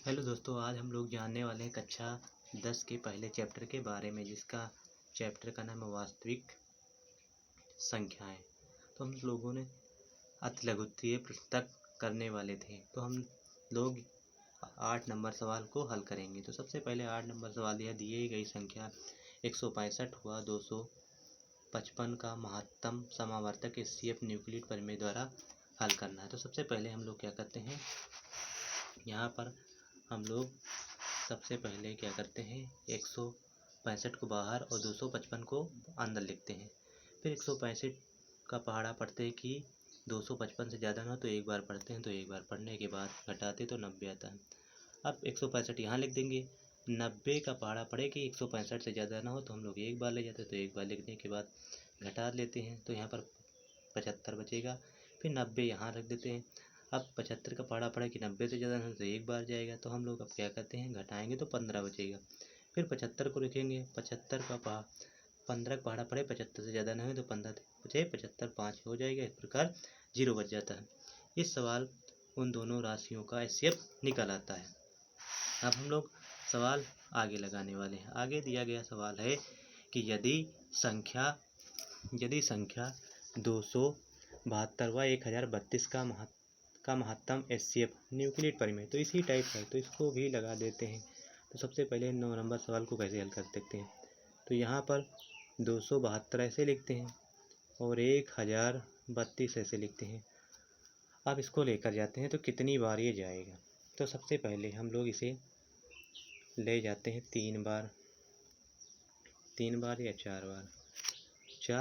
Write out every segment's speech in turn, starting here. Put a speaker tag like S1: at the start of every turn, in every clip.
S1: Hello दोस्तों, आज हम लोग जानने वाले हैं कक्षा 10 के पहले चैप्टर के बारे में, जिसका चैप्टर का नाम है वास्तविक संख्याएं। तो हम लोगों ने अतिलघुत्तीय पुस्तक करने वाले थे, तो हम लोग 8 नंबर सवाल को हल करेंगे। तो सबसे पहले 8 नंबर सवाल यह दी गई संख्या 165 हुआ 255 का महत्तम समावर्तक एचसीएफ न्यूक्लिड परिमेय द्वारा हल करना है। तो सबसे पहले हम लोग क्या करते हैं, यहाँ पर हम लोग सबसे पहले क्या करते हैं, 165 को बाहर और 255 को अंदर लिखते हैं। फिर 165 का पहाड़ा पढ़ते हैं कि 255 से ज़्यादा ना हो तो एक बार पढ़ते हैं, तो एक बार पढ़ने के बाद घटाते तो 90 आता है। अब 165 यहाँ लिख देंगे। 90 का पहाड़ा पढ़े कि 165 से ज़्यादा ना हो तो हम लोग एक बार ले जाते हैं, तो एक बार लिखने के बाद घटा लेते हैं, तो यहाँ पर 75 बचेगा। फिर 90 यहाँ रख देते हैं। अब 75 का पहाड़ा पड़ा कि 90 से ज़्यादा है तो एक बार जाएगा, तो हम लोग अब क्या करते हैं, घटाएंगे तो 15 बचेगा। फिर 75 को लिखेंगे। 75 का 15 का पहाड़ा पड़े 75 से ज़्यादा नहीं हो तो 15 बचे 75, 5 हो जाएगा। इस प्रकार 0 बच जाता है। इस सवाल उन दोनों राशियों का एचसीएफ निकल आता है। अब हम लोग सवाल आगे लगाने वाले हैं। आगे दिया गया सवाल है कि यदि संख्या 272 व 1032 का महत्तम एचसीएफ न्यूक्लिड परिमेय, तो इसी टाइप है, तो इसको भी लगा देते हैं। तो सबसे पहले 9 नंबर सवाल को कैसे हल कर सकते हैं, तो यहाँ पर 272 ऐसे लिखते हैं और 1032 ऐसे लिखते हैं। अब इसको लेकर जाते हैं तो कितनी बार ये जाएगा, तो सबसे पहले हम लोग इसे ले जाते हैं 3 बार या 4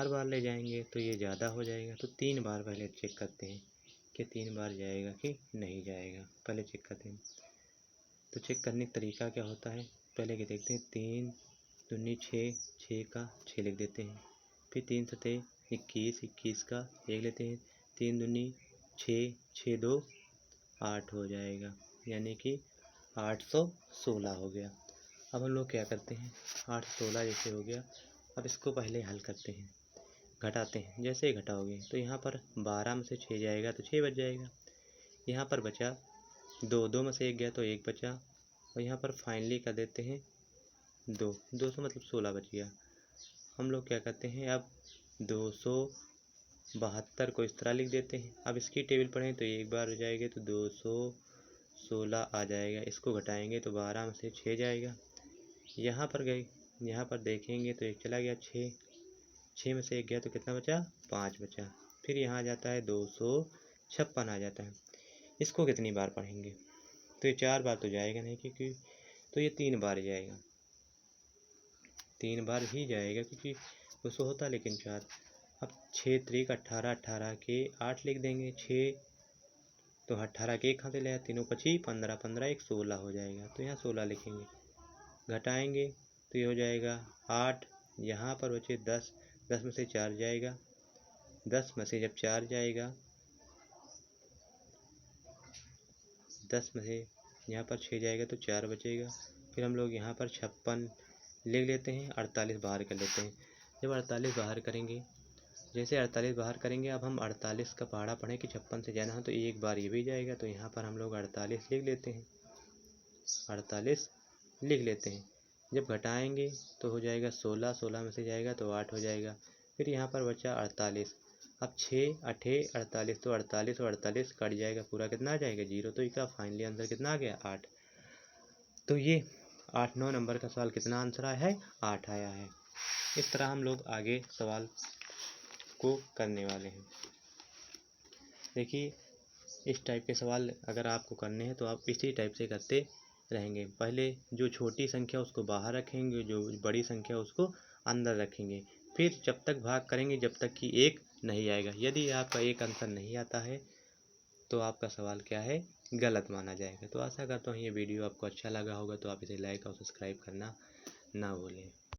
S1: बार ले जाएंगे तो ये ज़्यादा हो जाएगा। तो 3 बार पहले चेक करते हैं कि 3 बार जाएगा कि नहीं जाएगा, पहले चेक करते हैं। तो चेक करने का तरीका क्या होता है, पहले के देखते हैं। 3 दूनी 6, 6 का 6 लिख देते हैं। फिर 3 सते 21, 21 का 1 लेते हैं। 3 दूनी 6, 6 2 8 हो जाएगा, यानी कि 816 हो गया। अब हम लोग क्या करते हैं, 816 जैसे हो गया, अब इसको पहले हल करते हैं, घटाते हैं। जैसे ही घटाओगे तो यहाँ पर 12 में से 6 जाएगा तो 6 बच जाएगा। यहाँ पर बचा 2 में से 1 गया तो 1 बचा, और यहाँ पर फाइनली कर देते हैं 200 मतलब 16 बच गया। हम लोग क्या करते हैं, अब 272 को इस तरह लिख देते हैं। अब इसकी टेबल पढ़ें तो एक बार हो जाएगी तो 216 आ जाएगा। इसको घटाएंगे तो 12 में से 6 जाएगा। यहाँ पर गए, यहाँ पर देखेंगे तो 1 चला गया, 6 में से 1 गया तो कितना बचा, 5 बचा। फिर यहाँ आ जाता है 256 आ जाता है। इसको कितनी बार पढ़ेंगे, तो ये 4 बार तो जाएगा नहीं, क्योंकि तो ये 3 बार जाएगा, 3 बार ही जाएगा, क्योंकि 200 होता लेकिन 4। अब 6 3 18, 18 के 8 लिख देंगे। 6 तो 18 के 1 खाते ले, तीनों 25, 15 15 1 16 हो जाएगा, तो यहाँ 16 लिखेंगे। घटाएंगे तो ये हो जाएगा 8, यहाँ पर बचे 10, 10 में से 4 जाएगा, 10 में से जब 4 जाएगा, 10 में से यहाँ पर 6 जाएगा तो 4 बचेगा। फिर हम लोग यहाँ पर 56 लिख लेते हैं, 48 बाहर कर लेते हैं। जब 48 बाहर करेंगे, जैसे 48 बाहर करेंगे, अब हम 48 का पहाड़ा पढ़ें कि 56 से जाना हो तो एक बार ये भी जाएगा, तो यहाँ पर हम लोग 48 लिख लेते हैं, 48 लिख लेते हैं। जब घटाएंगे तो हो जाएगा 16, 16 में से जाएगा तो 8 हो जाएगा। फिर यहाँ पर बचा 48। अब 6 8 48, तो 48 और 48 कट जाएगा, पूरा कितना आ जाएगा, 0। तो इसका फाइनली आंसर कितना आ गया, 8। तो ये 8-9 नंबर का सवाल कितना आंसर आया है, 8 आया है। इस तरह हम लोग आगे सवाल को करने वाले हैं। देखिए, इस टाइप के सवाल अगर आपको करने हैं तो आप इसी टाइप से करते रहेंगे। पहले जो छोटी संख्या उसको बाहर रखेंगे, जो बड़ी संख्या उसको अंदर रखेंगे। फिर जब तक भाग करेंगे जब तक कि 1 नहीं आएगा। यदि आपका एक आंसर नहीं आता है तो आपका सवाल क्या है, गलत माना जाएगा। तो आशा करता हूँ ये वीडियो आपको अच्छा लगा होगा, तो आप इसे लाइक और सब्सक्राइब करना ना भूलें।